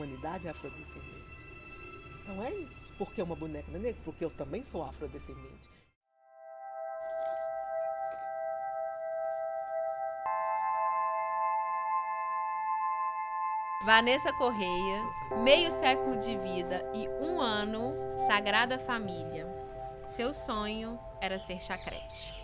humanidade é afrodescendente. Então é isso. Por que uma boneca não é negra? Porque eu também sou afrodescendente. Vanessa Correia, meio século de vida e 1 ano, Sagrada Família. Seu sonho era ser chacrete.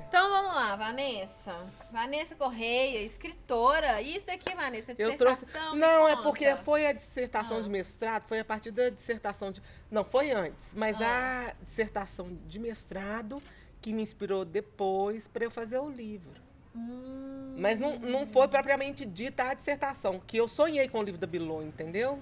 Então vamos lá, Vanessa. Vanessa Correia, escritora. E isso daqui, Vanessa, dissertação? Não, me é conta. porque foi a dissertação de mestrado, foi a partir da dissertação de... Não, foi antes, mas a dissertação de mestrado que me inspirou depois para eu fazer o livro. Mas não foi propriamente dita a dissertação, que eu sonhei com o livro da Bilô, entendeu?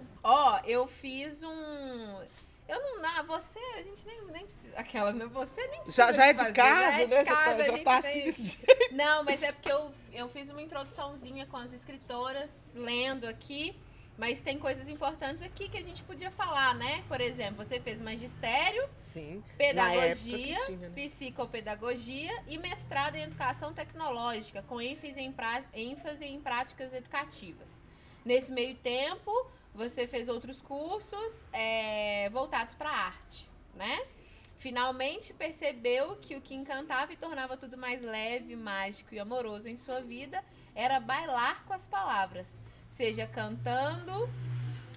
Eu fiz um... Eu não... Você, a gente nem precisa... Aquelas, né? Você nem precisa Já é de fazer, casa, né? casa, Já tá assim desse jeito. Não, mas é porque eu fiz uma introduçãozinha com as escritoras, lendo aqui, mas tem coisas importantes aqui que a gente podia falar, né? Por exemplo, você fez magistério, Sim, pedagogia, tinha, né? psicopedagogia e mestrado em educação tecnológica, com ênfase em práticas educativas. Nesse meio tempo, você fez outros cursos voltados para a arte, né? Finalmente percebeu que o que encantava e tornava tudo mais leve, mágico e amoroso em sua vida era bailar com as palavras, seja cantando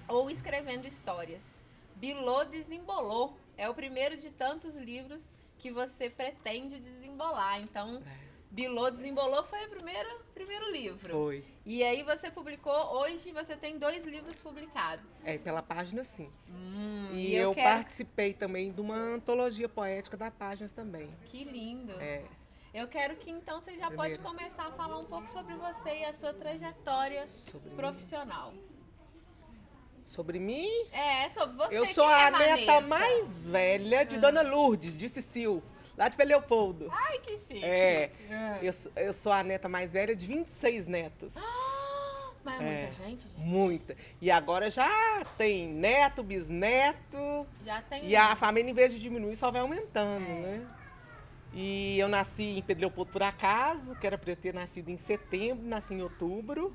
ou escrevendo histórias. Bilô desembolou. É o primeiro de tantos livros que você pretende desembolar. Então, Bilô desembolou foi o primeiro livro. Foi. E aí você publicou, hoje você tem 2 livros publicados. Pela página, sim. E eu participei também de uma antologia poética da Páginas também. Que lindo. É. Eu quero que então você já pode começar a falar um pouco sobre você e a sua trajetória profissional. Sobre mim? Sobre você. Eu sou a neta Vanessa? mais velha de Dona Lourdes, de Cecil, lá de Leopoldo. Ai, que chique. Eu sou a neta mais velha de 26 netos. Mas é muita gente? Muita. E agora já tem neto, bisneto. Já tem. E a família, em vez de diminuir, só vai aumentando, né? E eu nasci em Pedro Leopoldo por acaso, que era para eu ter nascido em setembro, nasci em outubro.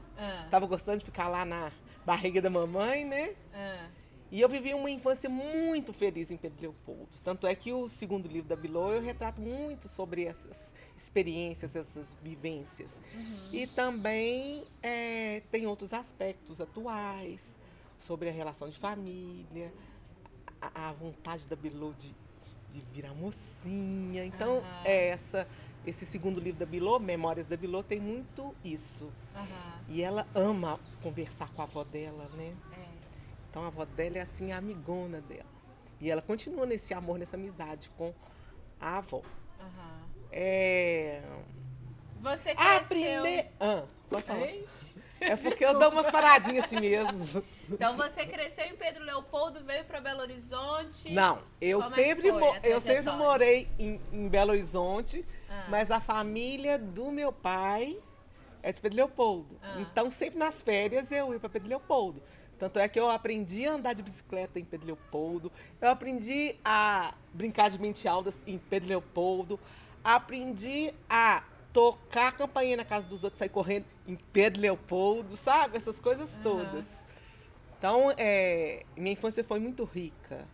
Tava gostando de ficar lá na barriga da mamãe, né? E eu vivi uma infância muito feliz em Pedro Leopoldo. Tanto é que o segundo livro da Bilô eu retrato muito sobre essas experiências, essas vivências. E também tem outros aspectos atuais, sobre a relação de família, a vontade da Bilô de virar mocinha. Então, esse segundo livro da Bilô, Memórias da Bilô, tem muito isso. E ela ama conversar com a avó dela, né? Então a avó dela é assim, a amigona dela. E ela continua nesse amor, nessa amizade com a avó. Você cresceu... Pode falar. É porque eu dou umas paradinhas assim mesmo. Então você cresceu em Pedro Leopoldo, veio para Belo Horizonte? Não, eu sempre morei em Belo Horizonte, mas a família do meu pai é de Pedro Leopoldo. Então sempre nas férias eu ia para Pedro Leopoldo. Tanto é que eu aprendi a andar de bicicleta em Pedro Leopoldo, eu aprendi a brincar de mente-aldas em Pedro Leopoldo, aprendi a tocar a campainha na casa dos outros, sair correndo em Pedro Leopoldo, sabe? Essas coisas todas. Então, minha infância foi muito rica.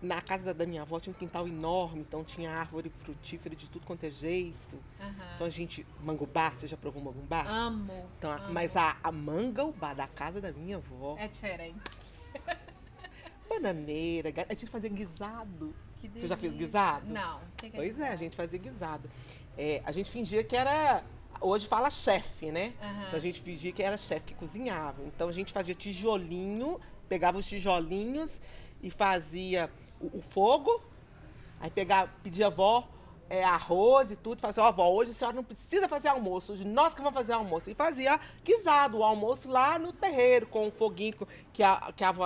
Na casa da minha avó tinha um quintal enorme, então tinha árvore frutífera de tudo quanto é jeito. Então a gente, mangubá, você já provou mangubá? Amo. Então, mas a mangubá da casa da minha avó... É diferente. Bananeira, a gente fazia guisado. Que você já fez guisado? Não. Pois a gente fazia guisado. A gente fingia que era... Hoje fala chefe, né? Então a gente fingia que era chefe, que cozinhava. Então a gente fazia tijolinho, pegava os tijolinhos e fazia o fogo, aí pedia a avó arroz e tudo, fazia, avó, hoje a senhora não precisa fazer almoço, hoje nós que vamos fazer almoço. E fazia guisado, o almoço lá no terreiro, com o foguinho que a avó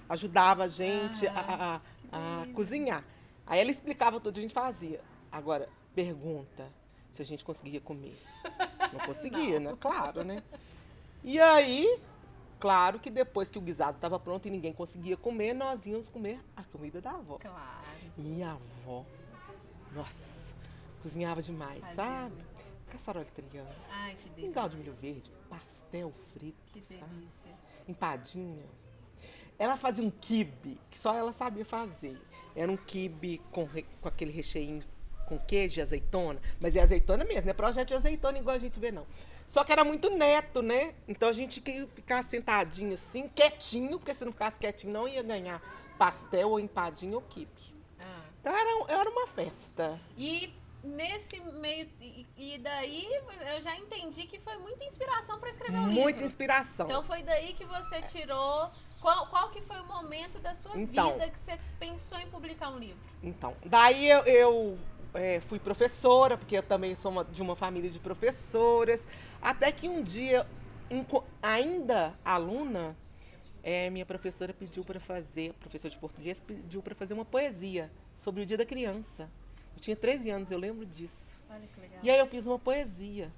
ajudava a gente a cozinhar. Aí ela explicava tudo, a gente fazia. Agora, pergunta se a gente conseguia comer. Não conseguia, né? Claro, né? E aí... Claro que depois que o guisado estava pronto e ninguém conseguia comer, nós íamos comer a comida da avó. Claro. Minha avó, nossa, cozinhava demais, sabe? caçarola italiana, Ai, que delícia. mingau de milho verde, pastel frito, Que sabe? delícia. Empadinha. Ela fazia um quibe que só ela sabia fazer. Era um quibe com aquele recheio com queijo e azeitona. Mas é azeitona mesmo, não é projeto de azeitona igual a gente vê, não. Só que era muito neto, né? Então a gente queria ficar sentadinho assim, quietinho, porque se não ficasse quietinho não ia ganhar pastel ou empadinha ou quibe. Então era uma festa. E nesse meio. E daí eu já entendi que foi muita inspiração para escrever um livro. Muita inspiração. Então foi daí que você tirou. Qual que foi o momento da sua vida que você pensou em publicar um livro? Então, daí eu fui professora, porque eu também sou de uma família de professoras. Até que um dia, ainda aluna, minha professora pediu para fazer, professora de português, pediu para fazer uma poesia sobre o Dia da Criança. Eu tinha 13 anos, eu lembro disso. Olha que legal. E aí eu fiz uma poesia.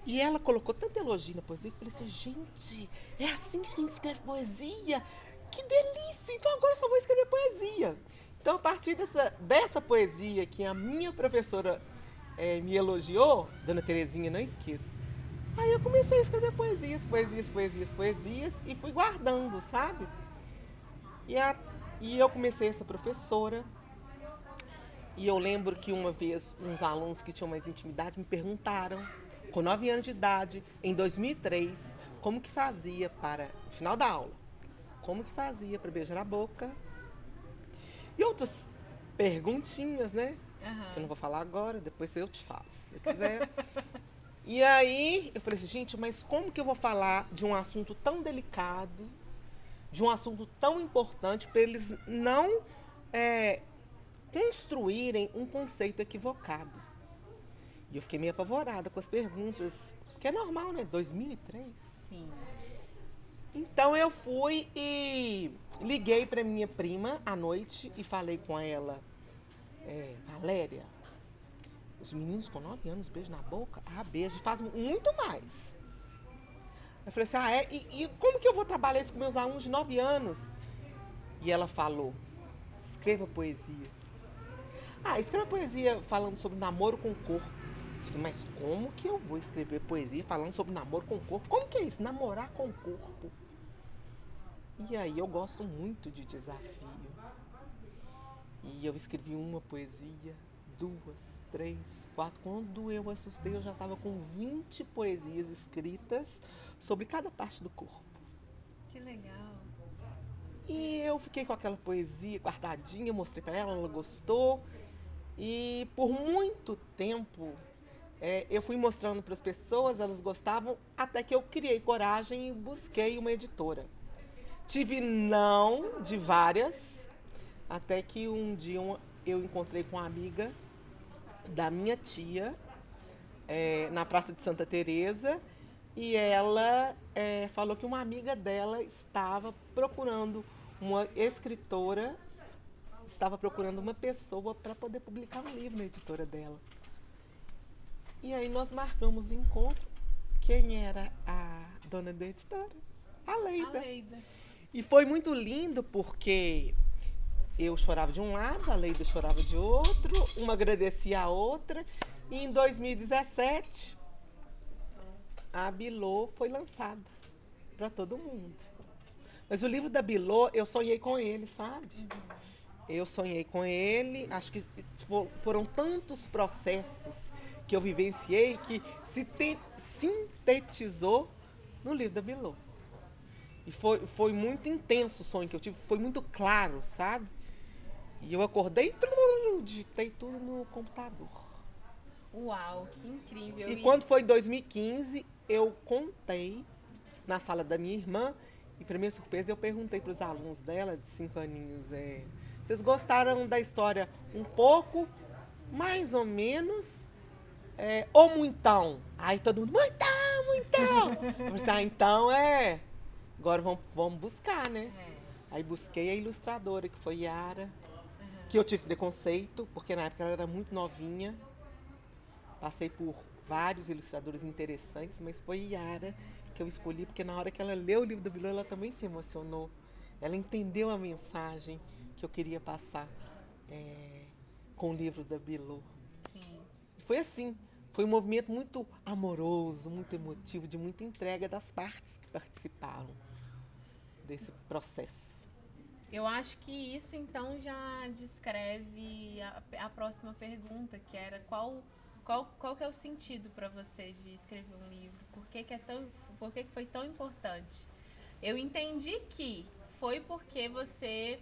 E ela colocou tanto elogio na poesia que eu falei assim, gente, é assim que a gente escreve poesia? Que delícia! Então agora eu só vou escrever poesia. Então a partir dessa poesia que a minha professora me elogiou, Dona Terezinha, não esqueça, aí eu comecei a escrever poesias e fui guardando, sabe? E eu comecei essa professora. E eu lembro que uma vez uns alunos que tinham mais intimidade me perguntaram, com 9 anos de idade, em 2003, como que fazia para, no final da aula, como que fazia para beijar na boca. E outras perguntinhas, né? Que eu não vou falar agora, depois eu te falo, se você quiser. E aí eu falei assim, gente, mas como que eu vou falar de um assunto tão delicado, de um assunto tão importante, para eles não construírem um conceito equivocado? E eu fiquei meio apavorada com as perguntas, que é normal, né? 2003. Sim. Então eu fui e liguei para minha prima à noite e falei com ela, Valéria, os meninos com 9 anos beijam na boca? Ah, beijo, faz muito mais. Eu falei assim, e como que eu vou trabalhar isso com meus alunos de 9 anos? E ela falou, escreva poesias. Escreva poesia falando sobre namoro com o corpo. Eu falei, mas como que eu vou escrever poesia falando sobre namoro com o corpo? Como que é isso, namorar com o corpo? E aí eu gosto muito de desafio. E eu escrevi uma poesia, 2, 3, 4. Quando eu assustei, eu já estava com 20 poesias escritas sobre cada parte do corpo. Que legal. E eu fiquei com aquela poesia guardadinha, mostrei para ela gostou. E por muito tempo eu fui mostrando para as pessoas, elas gostavam, até que eu criei coragem e busquei uma editora. Tive não de várias, até que um dia eu encontrei com uma amiga da minha tia, na Praça de Santa Teresa, e ela falou que uma amiga dela estava procurando uma escritora, estava procurando uma pessoa para poder publicar um livro na editora dela. E aí nós marcamos o encontro. Quem era a dona da editora? A Leida. E foi muito lindo porque eu chorava de um lado, a Leida chorava de outro, uma agradecia a outra. E em 2017, a Bilô foi lançada para todo mundo. Mas o livro da Bilô, eu sonhei com ele, sabe? Eu sonhei com ele, acho que foram tantos processos que eu vivenciei que se sintetizou no livro da Bilô. E foi muito intenso o sonho que eu tive, foi muito claro, sabe? E eu acordei, digitei tudo no computador. Uau, que incrível. E quando foi em 2015, eu contei na sala da minha irmã, e para minha surpresa eu perguntei para os alunos dela, de 5 aninhos, vocês gostaram da história um pouco, mais ou menos, ou muitão? Aí todo mundo, muitão! Eu falei, então agora vamos buscar, né? Aí busquei a ilustradora, que foi Yara, que eu tive preconceito, porque na época ela era muito novinha. Passei por vários ilustradores interessantes, mas foi Yara que eu escolhi, porque na hora que ela leu o livro da Bilô, ela também se emocionou. Ela entendeu a mensagem que eu queria passar com o livro da Bilô. Sim. Foi assim, Foi um movimento muito amoroso, muito emotivo, de muita entrega das partes que participaram desse processo. Eu acho que isso, então, já descreve a próxima pergunta, que era qual que é o sentido para você de escrever um livro? Por que que foi tão importante? Eu entendi que foi porque você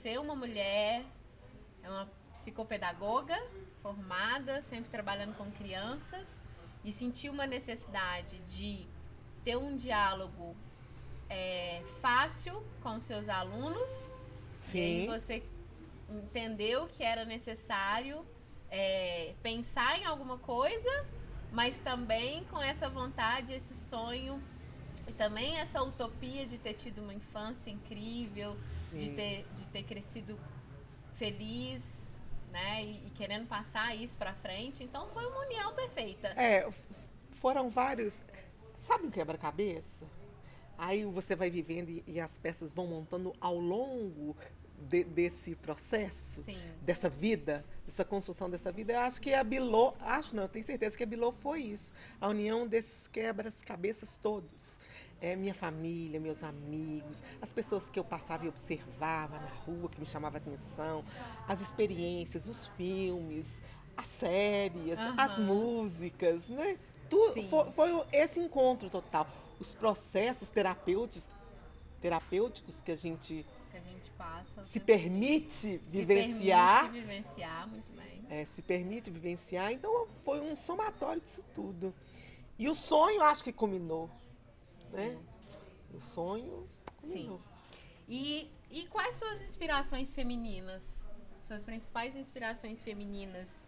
é uma mulher, é uma psicopedagoga formada, sempre trabalhando com crianças, e sentiu uma necessidade de ter um diálogo fácil com seus alunos. Sim. E aí você entendeu que era necessário pensar em alguma coisa, mas também com essa vontade, esse sonho e também essa utopia de ter tido uma infância incrível, de ter crescido feliz, né, e querendo passar isso pra frente. Então foi uma união perfeita. Foram vários, sabe um quebra-cabeça? Aí você vai vivendo e as peças vão montando ao longo desse processo, dessa vida, dessa construção dessa vida. Eu acho que a Bilô, eu tenho certeza que a Bilô foi isso, a união desses quebra-cabeças todos. Minha família, meus amigos, as pessoas que eu passava e observava na rua, que me chamavam a atenção, as experiências, os filmes, as séries, as músicas, né? Foi esse encontro total. Os processos terapêuticos que a gente passa, se permite vivenciar. Se permite vivenciar, muito bem. Se permite vivenciar. Então, foi um somatório disso tudo. E o sonho, acho que culminou. Né? O sonho culminou. E quais suas inspirações femininas? Suas principais inspirações femininas?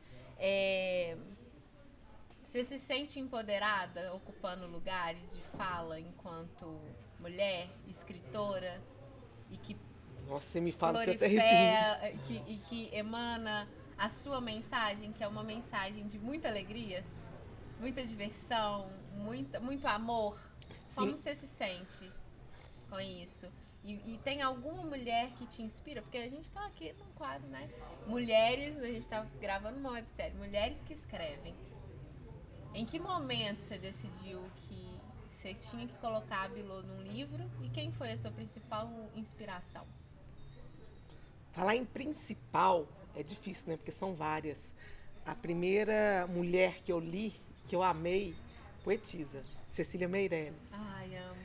Você se sente empoderada, ocupando lugares de fala enquanto mulher, escritora, e que Nossa, você me fala, você e que emana a sua mensagem, que é uma mensagem de muita alegria, muita diversão, muito amor? Como você se sente com isso? E tem alguma mulher que te inspira? Porque a gente está aqui num quadro, né? Mulheres, a gente está gravando uma websérie, mulheres que escrevem. Em que momento você decidiu que você tinha que colocar a Bilô num livro? E quem foi a sua principal inspiração? Falar em principal é difícil, né? Porque são várias. A primeira mulher que eu li, que eu amei, poetisa, Cecília Meirelles. Ai, amo.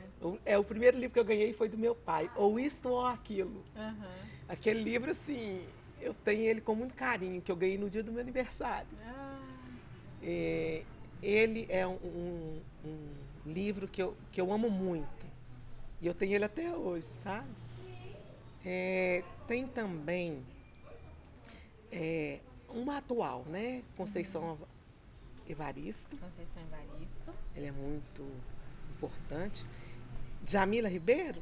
O primeiro livro que eu ganhei foi do meu pai, Ou Isto ou Aquilo. Aquele livro, assim, eu tenho ele com muito carinho, que eu ganhei no dia do meu aniversário. Ele é um livro que eu amo muito. E eu tenho ele até hoje, sabe? Tem também uma atual, né? Conceição Evaristo. Ele é muito importante. Djamila Ribeiro?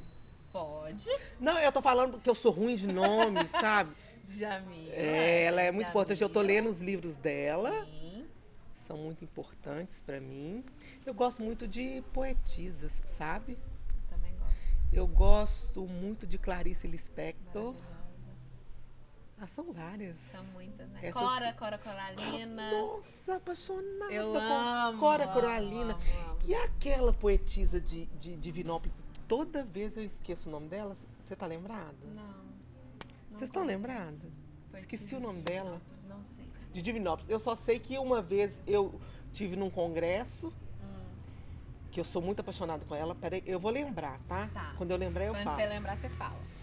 Pode. Não, eu tô falando porque eu sou ruim de nome, sabe? Djamila. Ela é muito importante. Eu tô lendo os livros dela. Sim. São muito importantes para mim. Eu gosto muito de poetisas, sabe? Eu também gosto. Eu gosto muito de Clarice Lispector. São várias. São muitas, né? Essas... Cora Coralina. Nossa, apaixonada eu com Cora Coralina. Amo. E aquela poetisa de Divinópolis, toda vez eu esqueço o nome dela. Você tá lembrada? Não. Vocês estão lembradas? Esqueci o nome dela. Não sei. De Divinópolis. Eu só sei que uma vez eu tive num congresso, que eu sou muito apaixonada com ela. Peraí, eu vou lembrar, tá? Quando eu lembrar, eu falo. Quando você lembrar, você fala.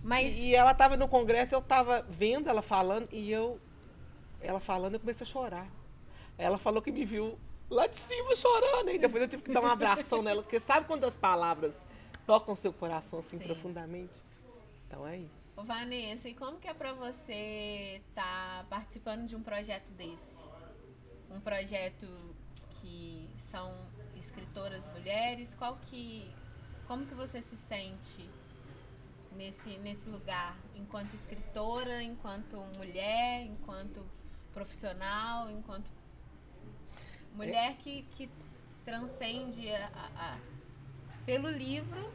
Mas... E ela estava no congresso, eu estava vendo ela falando, ela falando, eu comecei a chorar. Ela falou que me viu lá de cima chorando, e depois eu tive que dar um abração nela, porque sabe quando as palavras tocam seu coração assim profundamente? Então é isso. Ô, Vanessa, e como que é pra você estar participando de um projeto desse? Um projeto que são escritoras mulheres, como que você se sente nesse lugar, enquanto escritora, enquanto mulher, enquanto profissional, enquanto mulher que transcende pelo livro,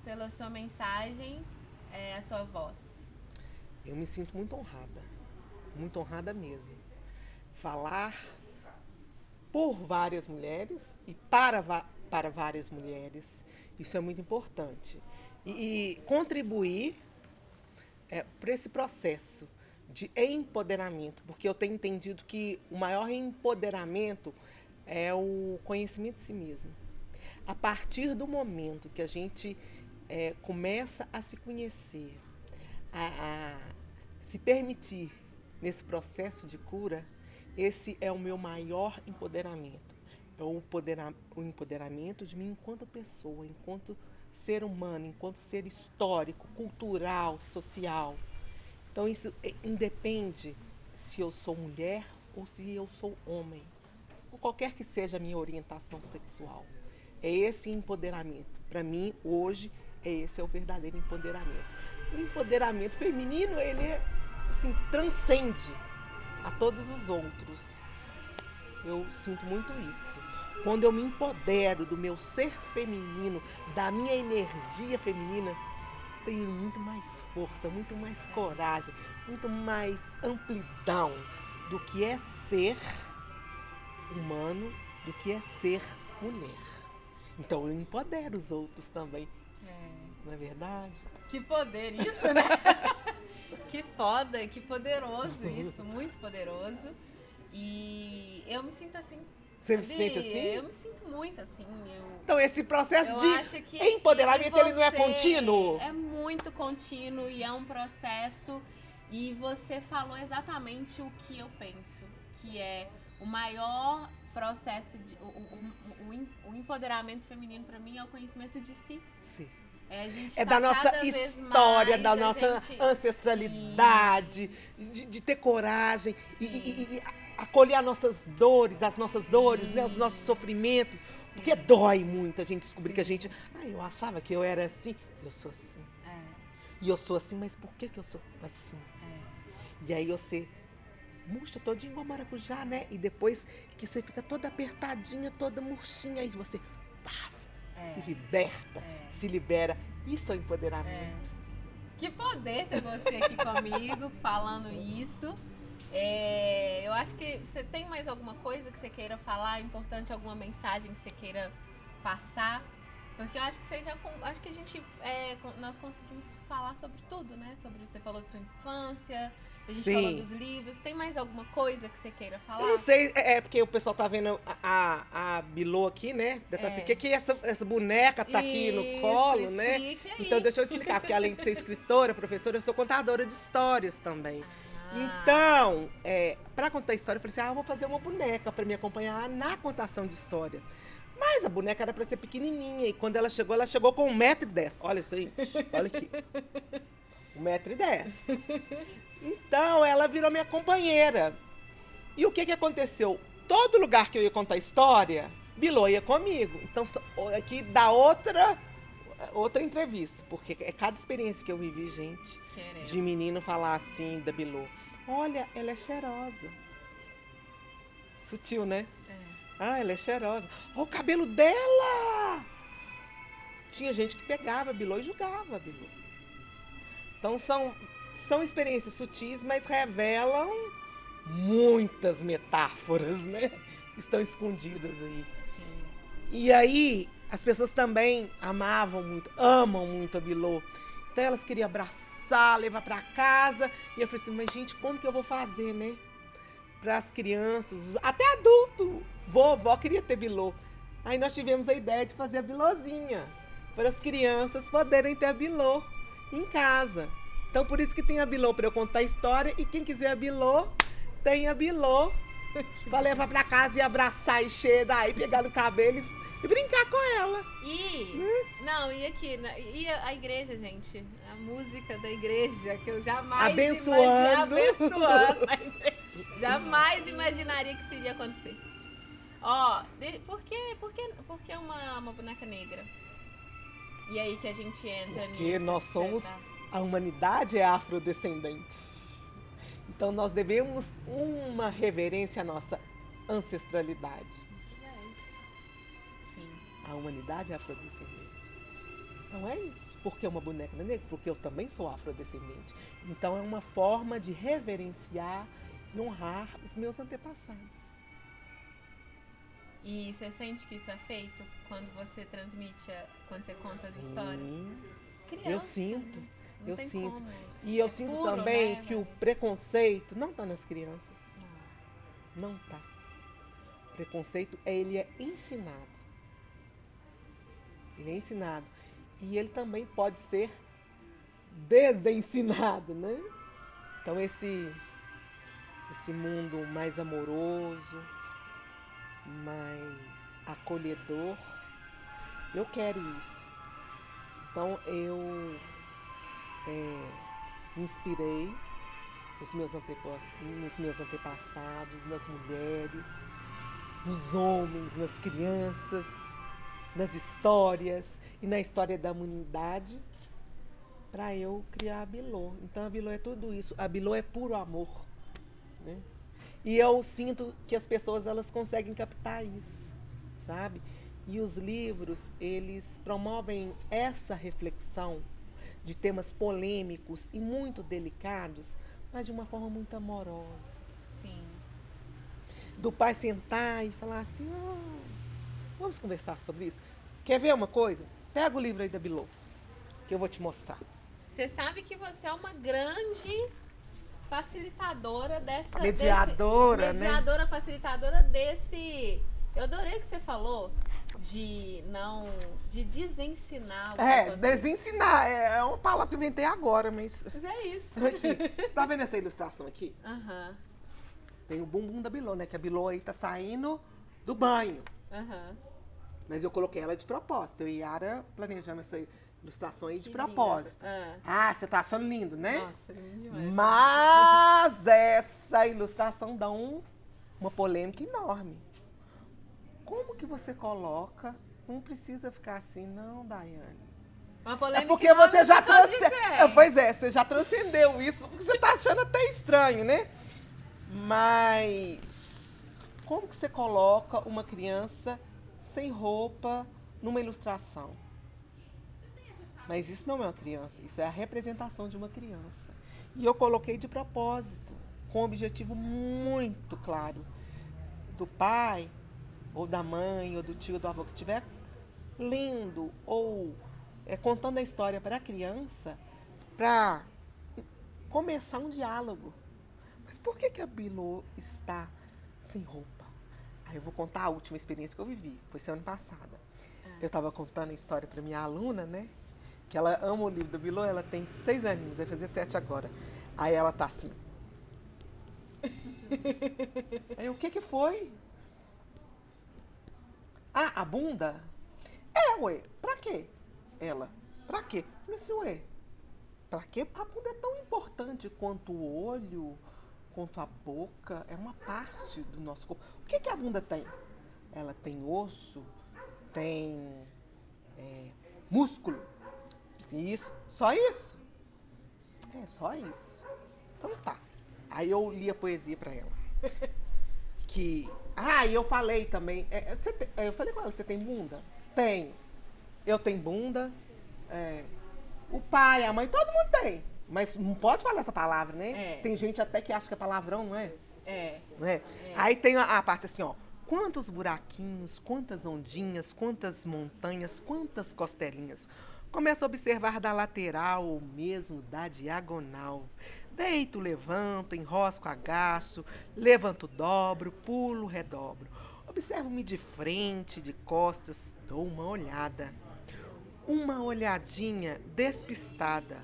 pela sua mensagem, a sua voz? Eu me sinto muito honrada mesmo. Falar por várias mulheres e para várias mulheres. Isso é muito importante. E contribuir para esse processo de empoderamento, porque eu tenho entendido que o maior empoderamento é o conhecimento de si mesmo. A partir do momento que a gente começa a se conhecer, a se permitir nesse processo de cura, esse é o meu maior empoderamento. É o empoderamento de mim enquanto pessoa, enquanto ser humano, enquanto ser histórico, cultural, social. Então isso independe se eu sou mulher ou se eu sou homem, ou qualquer que seja a minha orientação sexual. É esse empoderamento. Para mim, hoje, esse é o verdadeiro empoderamento. O empoderamento feminino, ele assim, transcende a todos os outros. Eu sinto muito isso. Quando eu me empodero do meu ser feminino, da minha energia feminina, tenho muito mais força, muito mais coragem, muito mais amplidão do que é ser humano, do que é ser mulher. Então eu empodero os outros também. Não é verdade? Que poder isso, né? Que foda, que poderoso isso, muito poderoso. E eu me sinto assim. Você me sente assim? Eu me sinto muito assim. Então esse processo de empoderamento, ele não é contínuo? É muito contínuo e é um processo. E você falou exatamente o que eu penso, que é o maior processo, o empoderamento feminino para mim é o conhecimento de si. Sim. É da nossa história, da nossa ancestralidade, de ter coragem e acolher as nossas dores, né, os nossos sofrimentos. Sim. Porque dói muito a gente descobrir que a gente... eu achava que eu era assim, eu sou assim. E eu sou assim, mas por que eu sou assim? E aí você murcha todinho igual maracujá, né? E depois que você fica toda apertadinha, toda murchinha, aí você... se liberta, se libera. Isso é empoderamento. Que poder ter você aqui comigo falando isso. Eu acho que você tem mais alguma coisa que você queira falar, importante, alguma mensagem que você queira passar? Porque eu acho que acho que a gente nós conseguimos falar sobre tudo, né? Você falou de sua infância, a gente falou dos livros. Tem mais alguma coisa que você queira falar? Eu não sei, porque o pessoal tá vendo a Bilô aqui, né? Tá assim, que essa boneca tá aqui no colo, né? Aí. Então deixa eu explicar, porque além de ser escritora, professora, eu sou contadora de histórias também. Então, para contar história, eu falei assim, eu vou fazer uma boneca para me acompanhar na contação de história. Mas a boneca era para ser pequenininha, e quando ela chegou com 1,10 m. Olha isso aí, olha aqui. 1,10 m. Então, ela virou minha companheira. E o que aconteceu? Todo lugar que eu ia contar história, Bilô ia comigo. Então, aqui dá outra entrevista, porque é cada experiência que eu vivi, gente, de menino falar assim da Bilô. Olha, ela é cheirosa. Sutil, né? Ela é cheirosa. Olha o cabelo dela! Tinha gente que pegava a Bilô e julgava a Bilô. Então, são experiências sutis, mas revelam muitas metáforas, né? Estão escondidas aí. Sim. E aí, as pessoas também amam muito a Bilô. Então, elas queriam abraçar, levar para casa. E eu falei assim, mas gente, como que eu vou fazer, né? Para as crianças, até adulto. Vovó queria ter Bilô. Aí nós tivemos a ideia de fazer a Bilôzinha, para as crianças poderem ter a Bilô em casa. Então, por isso que tem a Bilô para eu contar a história. E quem quiser a Bilô, tem a Bilô para levar para casa e abraçar e cheirar e pegar no cabelo e brincar com ela. E aqui, e a igreja, gente? A música da igreja, que eu jamais abençoando. Jamais imaginaria que isso iria acontecer. Por que uma boneca negra? E aí que a gente entra nisso. Porque nós somos... A humanidade é afrodescendente. Então, nós devemos uma reverência à nossa ancestralidade. Sim. A humanidade é afrodescendente. Não é isso. Porque uma boneca não é negra? Porque eu também sou afrodescendente. Então, é uma forma de reverenciar e honrar os meus antepassados. E você sente que isso é feito quando você transmite, quando você conta as histórias? Criança, eu sinto. Eu sinto. Como. E eu sinto puro, também, né, que o preconceito não está nas crianças. Não está. O preconceito, ele é ensinado. Ele é ensinado. E ele também pode ser desensinado, né? Então, esse mundo mais amoroso, mais acolhedor, eu quero isso. Então, eu me inspirei nos meus antepassados, nas mulheres, nos homens, nas crianças, nas histórias e na história da humanidade, para eu criar a Bilô. Então, a Bilô é tudo isso. A Bilô é puro amor, né? E eu sinto que as pessoas, elas conseguem captar isso, sabe? E os livros, eles promovem essa reflexão de temas polêmicos e muito delicados, mas de uma forma muito amorosa. Sim. Do pai sentar e falar assim, vamos conversar sobre isso? Quer ver uma coisa? Pega o livro aí da Bilô, que eu vou te mostrar. Você sabe que você é uma grande facilitadora dessa... Mediadora, né? Mediadora, facilitadora desse... Eu adorei que você falou de desensinar. Desensinar. É uma palavra que eu inventei agora, mas... Mas é isso. Aqui. Você tá vendo essa ilustração aqui? Aham. Tem o bumbum da Bilô, né? Que a Bilô aí tá saindo do banho. Aham. Mas eu coloquei ela de propósito. Eu e Yara planejamos essa ilustração aí de Que propósito. linda. Você tá achando lindo, né? Nossa, lindo demais. Mas essa ilustração dá uma polêmica enorme. Como que você coloca? Não precisa ficar assim, não, Daiane. Uma polêmica porque você já você já transcendeu isso, porque você tá achando até estranho, né? Mas como que você coloca uma criança sem roupa numa ilustração? Mas isso não é uma criança, isso é a representação de uma criança. E eu coloquei de propósito, com um objetivo muito claro. Do pai, ou da mãe, ou do tio, do avô que estiver lendo ou contando a história para a criança, para começar um diálogo. Mas por que a Bilô está sem roupa? Aí eu vou contar a última experiência que eu vivi, foi semana passada. Eu estava contando a história para minha aluna, né? Que ela ama o livro da Bilô, ela tem 6 aninhos, vai fazer 7 agora. Aí ela tá assim. Aí o que foi? A bunda? Ué, pra quê? Ela, pra quê? Eu falei assim, ué, pra quê? A bunda é tão importante quanto o olho, quanto a boca, é uma parte do nosso corpo. O que a bunda tem? Ela tem osso, tem músculo. Isso, só isso? Só isso. Então tá. Aí eu li a poesia pra ela. E eu falei também, eu falei com ela, você tem bunda? Tenho. Eu tenho bunda, o pai, a mãe, todo mundo tem. Mas não pode falar essa palavra, né? Tem gente até que acha que é palavrão, não é? Não é? Aí tem a parte assim, ó. Quantos buraquinhos, quantas ondinhas, quantas montanhas, quantas costelinhas. Começo a observar da lateral ou mesmo da diagonal. Deito, levanto, enrosco, agacho, levanto, dobro, pulo, redobro. Observo-me de frente, de costas, dou uma olhada. Uma olhadinha despistada.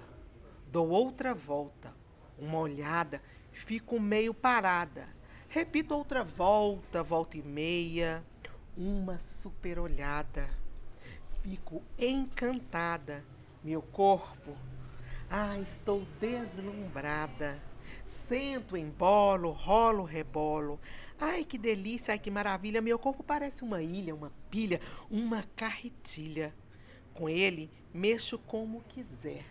Dou outra volta. Uma olhada, fico meio parada. Repito outra volta, volta e meia. Uma super olhada. Fico encantada. Meu corpo, estou deslumbrada. Sento, embolo, rolo, rebolo. Ai, que delícia, ai, que maravilha. Meu corpo parece uma ilha, uma pilha, uma carretilha. Com ele, mexo como quiser.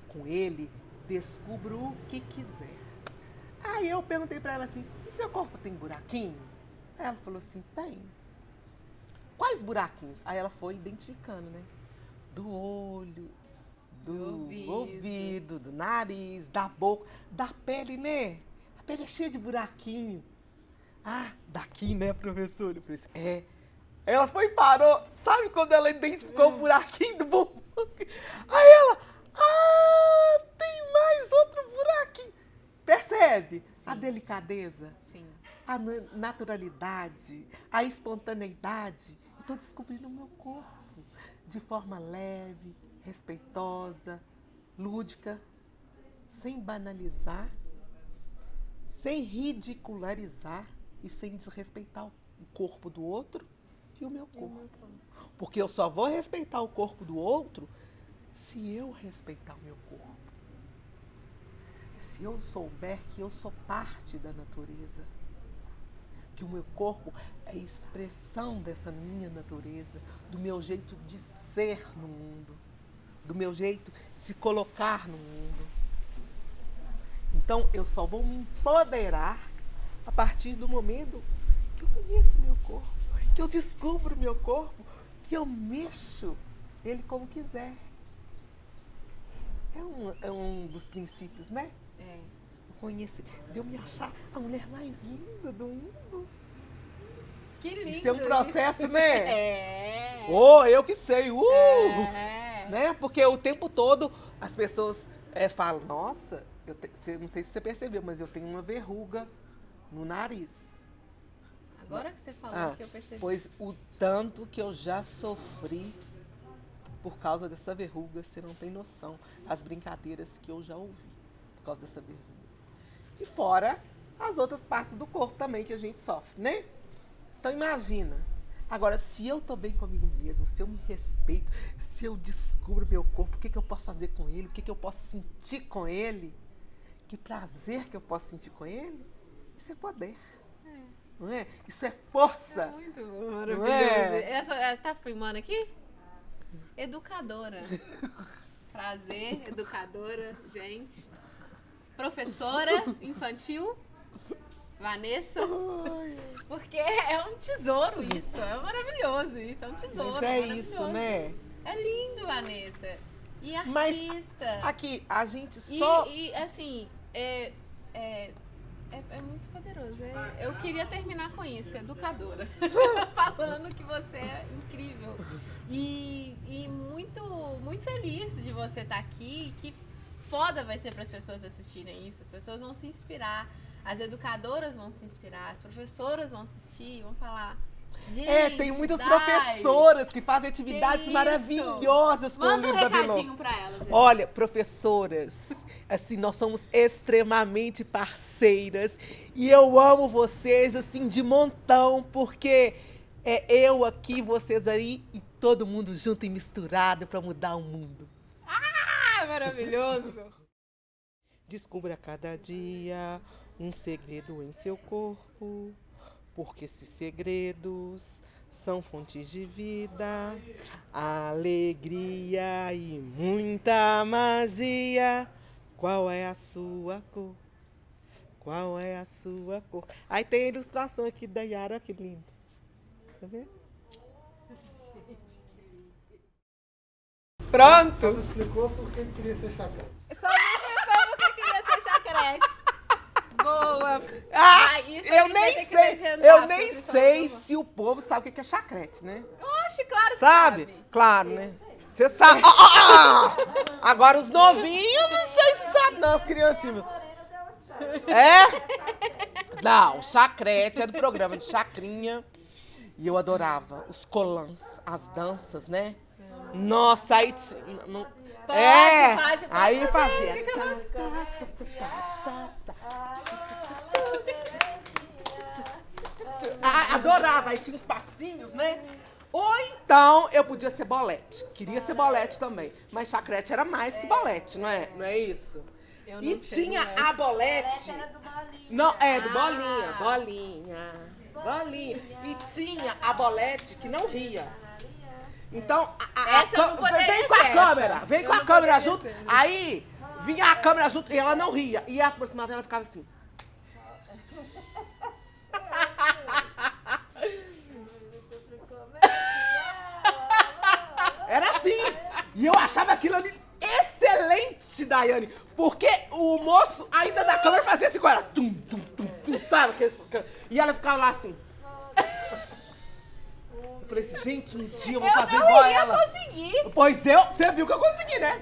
Com ele, descubro o que quiser. Aí eu perguntei pra ela assim, o seu corpo tem buraquinho? Aí ela falou assim, tem. Quais buraquinhos? Aí ela foi identificando, né? Do olho, do ouvido, do nariz, da boca, da pele, né? A pele é cheia de buraquinho. Daqui, né, professora? Eu falei assim, Ela foi e parou. Sabe quando ela identificou o buraquinho do bumbum? Aí ela, tem mais outro buraquinho. Percebe? Sim. A delicadeza, sim, a naturalidade, a espontaneidade. Eu estou descobrindo o meu corpo de forma leve, respeitosa, lúdica, sem banalizar, sem ridicularizar e sem desrespeitar o corpo do outro e o meu corpo. Porque eu só vou respeitar o corpo do outro se eu respeitar o meu corpo. Se eu souber que eu sou parte da natureza, que o meu corpo é expressão dessa minha natureza, do meu jeito de ser no mundo, do meu jeito de se colocar no mundo. Então, eu só vou me empoderar a partir do momento que eu conheço meu corpo, que eu descubro meu corpo, que eu mexo ele como quiser. É um dos princípios, né? Conhecer, de eu me achar a mulher mais linda do mundo. Que lindo! Isso é um processo, né? É. Eu que sei. Né? Porque o tempo todo as pessoas falam, nossa, não sei se você percebeu, mas eu tenho uma verruga no nariz. Agora que você falou que eu percebi. Pois o tanto que eu já sofri por causa dessa verruga, você não tem noção. As brincadeiras que eu já ouvi por causa dessa verruga. E fora as outras partes do corpo também que a gente sofre, né? Então imagina. Agora, se eu tô bem comigo mesmo, se eu me respeito, se eu descubro meu corpo, o que eu posso fazer com ele, o que eu posso sentir com ele, que prazer que eu posso sentir com ele, isso é poder. Não é? Isso é força. É muito maravilhoso. Tá filmando aqui? Educadora. Prazer, educadora, gente. Professora infantil, Vanessa. Porque é um tesouro isso. É maravilhoso isso. É um tesouro. Mas é isso, né? É lindo, Vanessa. E artista. Mas aqui, a gente só... E assim, é muito poderoso. Eu queria terminar com isso, educadora. Falando que você é incrível. E muito, muito feliz de você estar aqui. Que foda vai ser para as pessoas assistirem isso. As pessoas vão se inspirar. As educadoras vão se inspirar. As professoras vão assistir, vão falar... Gente, tem muitas professoras que fazem atividades maravilhosas com o livro da Bilô. Manda um recadinho pra elas. Olha, professoras, assim, nós somos extremamente parceiras e eu amo vocês, assim, de montão, porque é eu aqui, vocês aí e todo mundo junto e misturado para mudar o mundo. Maravilhoso! Descubra cada dia um segredo em seu corpo. Porque esses segredos são fontes de vida, alegria e muita magia. Qual é a sua cor? Qual é a sua cor? Aí tem a ilustração aqui da Yara, que linda. Tá vendo? Pronto! Só me explicou por que queria ser chacrete. Só me explicou porque queria ser chacrete. Boa! Eu nem sei se o povo sabe o que é chacrete, né? Oxe, claro que sabe. Claro, né? Você sabe. Agora os novinhos, não sei se sabe, não, as criancinhas. Não, o chacrete é do programa de Chacrinha. E eu adorava os colãs, as danças, né? Nossa, aí... Aí fazia. Adorava, aí tinha os passinhos, né? Ou então eu podia ser bolete. Queria ser bolete também. Mas chacrete era mais que bolete, não é? Não é isso? E tinha a bolete. Não, do bolinha. Bolinha. E tinha a bolete que não ria. Então, vem com a câmera. Vem com a câmera junto. Aí, vinha a câmera junto e ela não ria. E a aproximava ela ficava assim. Era assim. E eu achava aquilo ali excelente, Daiane. Porque o moço ainda da câmera fazia assim com ela. Tum, tum, tum, tum, sabe? E ela ficava lá assim. falei assim, gente, um dia eu vou fazer igual a ela. Eu não iria conseguir. Pois você viu que eu consegui, né?